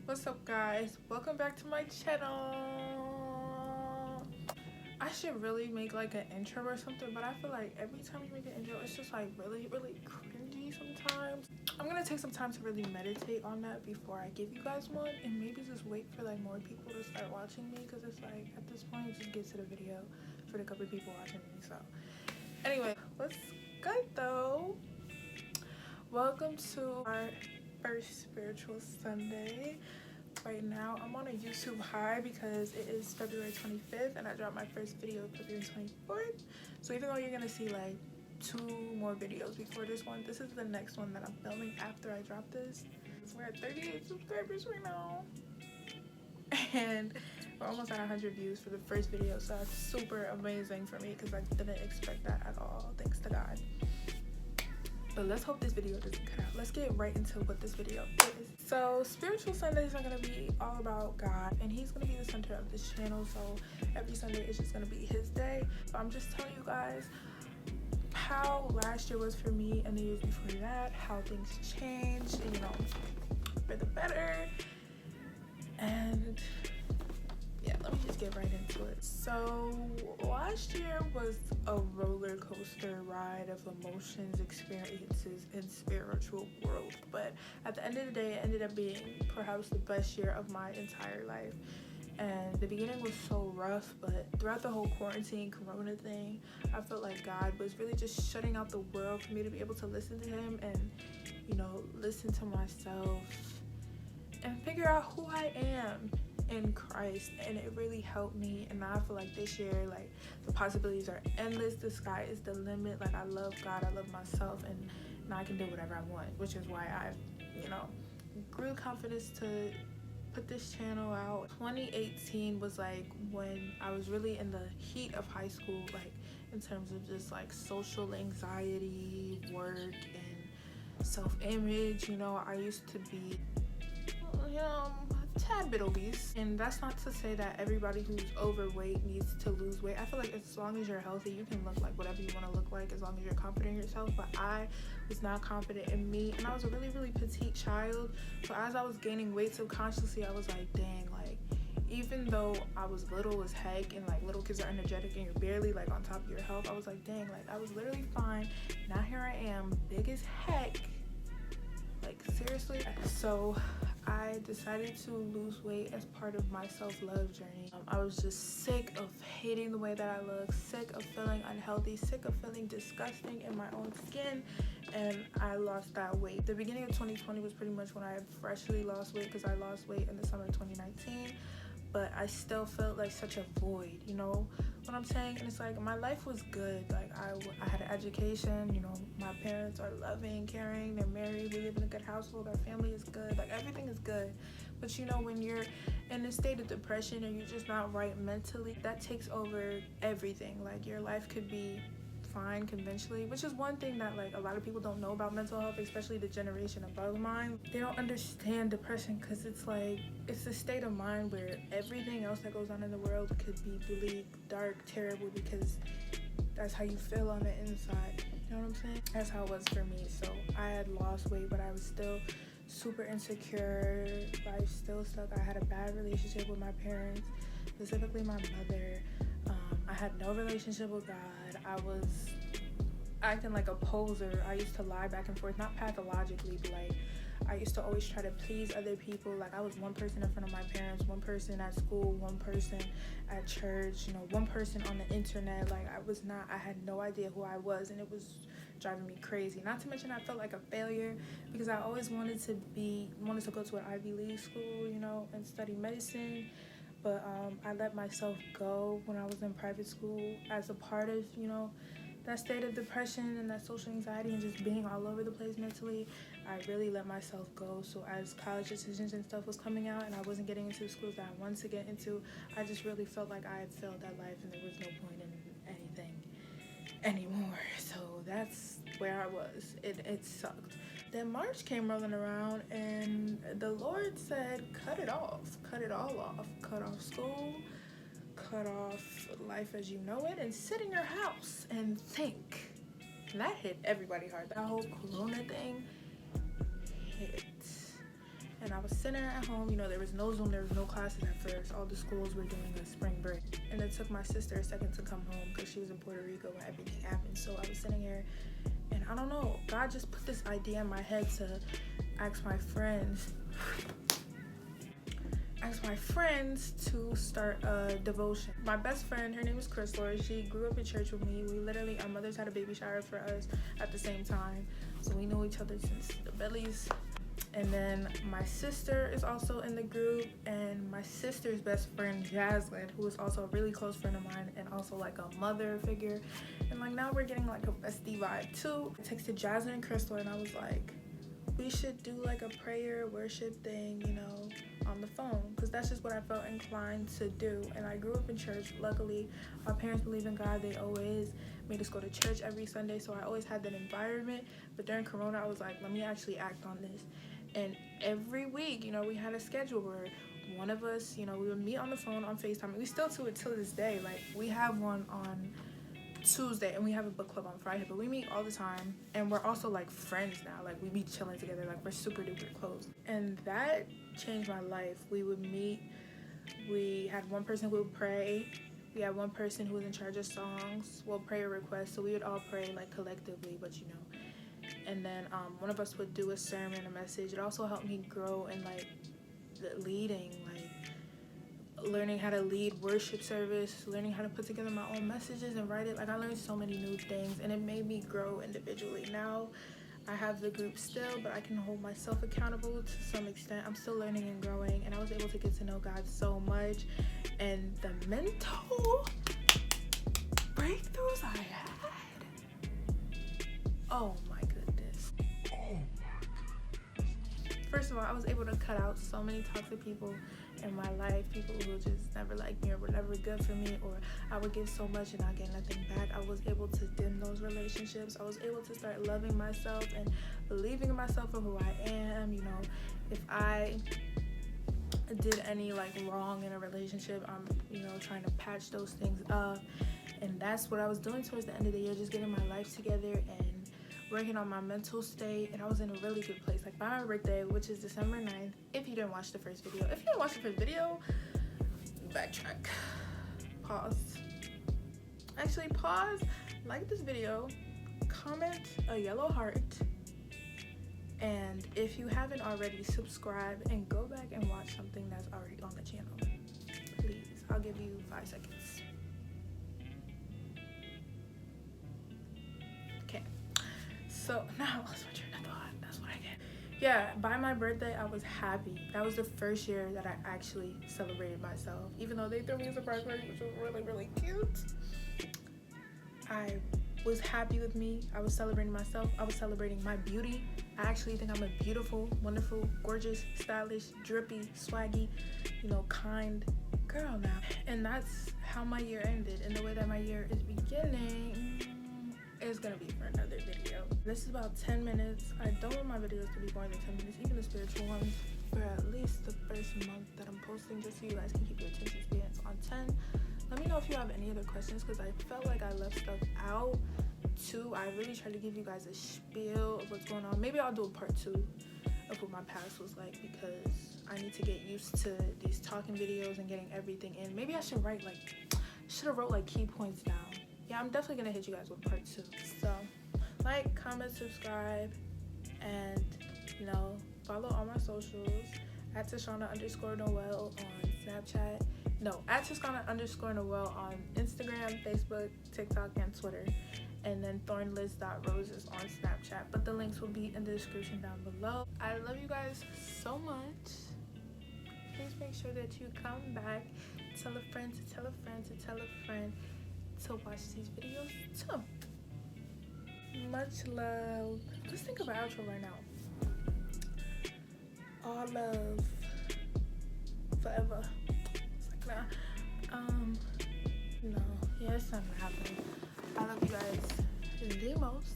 What's up, guys? Welcome back to my channel. I should really make like an intro or something, but I feel like every time you make an intro it's just like really cringy sometimes. I'm gonna take some time to really meditate on that before I give you guys one, and maybe just wait for like more people to start watching me, because it's like at this point just get to the video for the couple of people watching me. So anyway, what's good though? Welcome to our first spiritual Sunday. Right now I'm on a YouTube high because it is February 25th and I dropped my first video February 24th. So even though you're gonna see like 2 more videos before this one, this is the next one that I'm filming after I drop this. We're at 38 subscribers right now and we're almost at 100 views for the first video, so that's super amazing for me because I didn't expect that at all, thanks to God. But let's hope this video doesn't cut out. Let's get right into what this video is. So spiritual Sundays are gonna be all about God, and he's gonna be the center of this channel. So every Sunday is just gonna be his day. So I'm just telling you guys how last year was for me and the years before that, how things changed, you know, for the better. And yeah, let me just get right into it. So last year was a roller coaster ride of emotions, experiences, and spiritual growth. But at the end of the day, it ended up being perhaps the best year of my entire life. And the beginning was so rough, but throughout the whole quarantine corona thing, I felt like God was really just shutting out the world for me to be able to listen to him and, you know, listen to myself and figure out who I am in Christ. And it really helped me, and I feel like this year, like, the possibilities are endless. The sky is the limit. Like, I love God, I love myself, and now I can do whatever I want, which is why I, you know, grew confidence to put this channel out. 2018 was like when I was really in the heat of high school, like in terms of just like social anxiety, work, and self-image. You know, I used to be, you know, a tad bit obese, and that's not to say that everybody who's overweight needs to lose weight. I feel like as long as you're healthy, you can look like whatever you want to look like, as long as you're confident in yourself. But I was not confident in me, and I was a really petite child. So as I was gaining weight subconsciously, I was like, dang, like, even though I was little as heck, and like little kids are energetic and you're barely like on top of your health, I was like, dang, like I was literally fine. Now here I am, big as heck, like seriously. So I decided to lose weight as part of my self-love journey. I was just sick of hating the way that I look, sick of feeling unhealthy, sick of feeling disgusting in my own skin, and I lost that weight. The beginning of 2020 was pretty much when I freshly lost weight, because I lost weight in the summer of 2019, but I still felt like such a void, you know what I'm saying? And it's like my life was good. Like I had an education, you know, my parents are loving, caring, they're married, we live in a good household, our family is good, like everything is good. But you know, when you're in a state of depression or you're just not right mentally, that takes over everything. Like your life could be fine conventionally, which is one thing that like a lot of people don't know about mental health, especially the generation above mine. They don't understand depression because it's like it's a state of mind where everything else that goes on in the world could be bleak, dark, terrible, because that's how you feel on the inside. You know what I'm saying? That's how it was for me. So I had lost weight, but I was still super insecure. Life still sucked. I had a bad relationship with my parents, specifically my mother. I had no relationship with God. I was acting like a poser. I used to lie back and forth, not pathologically, but like I used to always try to please other people. Like I was one person in front of my parents, one person at school, one person at church, you know, one person on the internet. Like I had no idea who I was, and it was driving me crazy. Not to mention I felt like a failure because I always wanted to go to an Ivy League school, you know, and study medicine. But I let myself go when I was in private school as a part of, you know, that state of depression and that social anxiety and just being all over the place mentally. I really let myself go. So as college decisions and stuff was coming out and I wasn't getting into the schools that I wanted to get into, I just really felt like I had failed at life and there was no point in anything anymore. So that's where I was. It sucked. Then March came rolling around and the Lord said, cut it off, cut it all off, cut off school, cut off life as you know it, and sit in your house and think. And that hit everybody hard. That whole corona thing hit. And I was sitting at home, you know, there was no Zoom, there was no classes at first. All the schools were doing a spring break. And it took my sister a second to come home because she was in Puerto Rico when everything happened. So I was sitting here, and I don't know, God just put this idea in my head to ask my friends to start a devotion. My best friend, her name is Chris Lord. She grew up in church with me. We literally, our mothers had a baby shower for us at the same time. So we knew each other since the bellies. And then my sister is also in the group, and my sister's best friend Jaslyn, who is also a really close friend of mine and also like a mother figure. And like now we're getting like a bestie vibe too. I texted Jaslyn and Crystal, and I was like, we should do like a prayer worship thing, you know, on the phone, because that's just what I felt inclined to do. And I grew up in church. Luckily, our parents believe in God. They always made us go to church every Sunday, so I always had that environment. But during Corona, I was like, let me actually act on this. And every week, you know, we had a schedule where one of us, you know, we would meet on the phone on FaceTime. And we still do it till this day. Like, we have one on Tuesday and we have a book club on Friday, but we meet all the time. And we're also like friends now. Like, we be chilling together. Like, we're super duper close. And that changed my life. We would meet. We had one person who would pray. We had one person who was in charge of songs, well, prayer requests. So we would all pray like collectively, but you know. And then one of us would do a sermon, a message. It also helped me grow in like the leading, like learning how to lead worship service, learning how to put together my own messages and write it. Like, I learned so many new things, and it made me grow individually. Now I have the group still, but I can hold myself accountable to some extent. I'm still learning and growing, and I was able to get to know God so much. And the mental breakthroughs I had, oh my goodness. First of all, I was able to cut out so many toxic people in my life, people who just never liked me or were never good for me, or I would give so much and not get nothing back. I was able to dim those relationships. I was able to start loving myself and believing in myself for who I am. You know, if I did any like wrong in a relationship, I'm, you know, trying to patch those things up. And that's what I was doing towards the end of the year, just getting my life together and working on my mental state. And I was in a really good place. Like, by my birthday, which is December 9th, if you didn't watch the first video, backtrack, pause, actually pause, like this video, comment a yellow heart, and if you haven't already, subscribe and go back and watch something that's already on the channel. Please, I'll give you 5 seconds. Okay, so now let's switch your thought. That's what I get. Yeah, by my birthday, I was happy. That was the first year that I actually celebrated myself, even though they threw me a surprise party, which was really, really cute. I was happy with me. I was celebrating myself. I was celebrating my beauty. I actually think I'm a beautiful, wonderful, gorgeous, stylish, drippy, swaggy, you know, kind girl now. And that's how my year ended. And the way that my year is beginning is gonna be for another video. This is about 10 minutes. I don't want my videos to be more than 10 minutes, even the spiritual ones, for at least the first month that I'm posting, just so you guys can keep your attention spans on 10. Let me know if you have any other questions, because I felt like I left stuff out too. I really tried to give you guys a spiel of what's going on. Maybe I'll do a part 2 of what my past was like, because I need to get used to these talking videos and getting everything in. Maybe I should write should have wrote like key points down. Yeah, I'm definitely gonna hit you guys with part 2. So like, comment, subscribe, and you know, follow all my socials at Tashana_Noel on Snapchat. No, at Tashana_Noel on Instagram, Facebook, TikTok, and Twitter. And then thornlist.roses on Snapchat. But the links will be in the description down below. I love you guys so much. Please make sure that you come back. Tell a friend to tell a friend to tell a friend to watch these videos too. Much love. Let's think of an outro right now. All love forever. It's like, nah. No. Yeah, it's not gonna happen. I love you guys the most.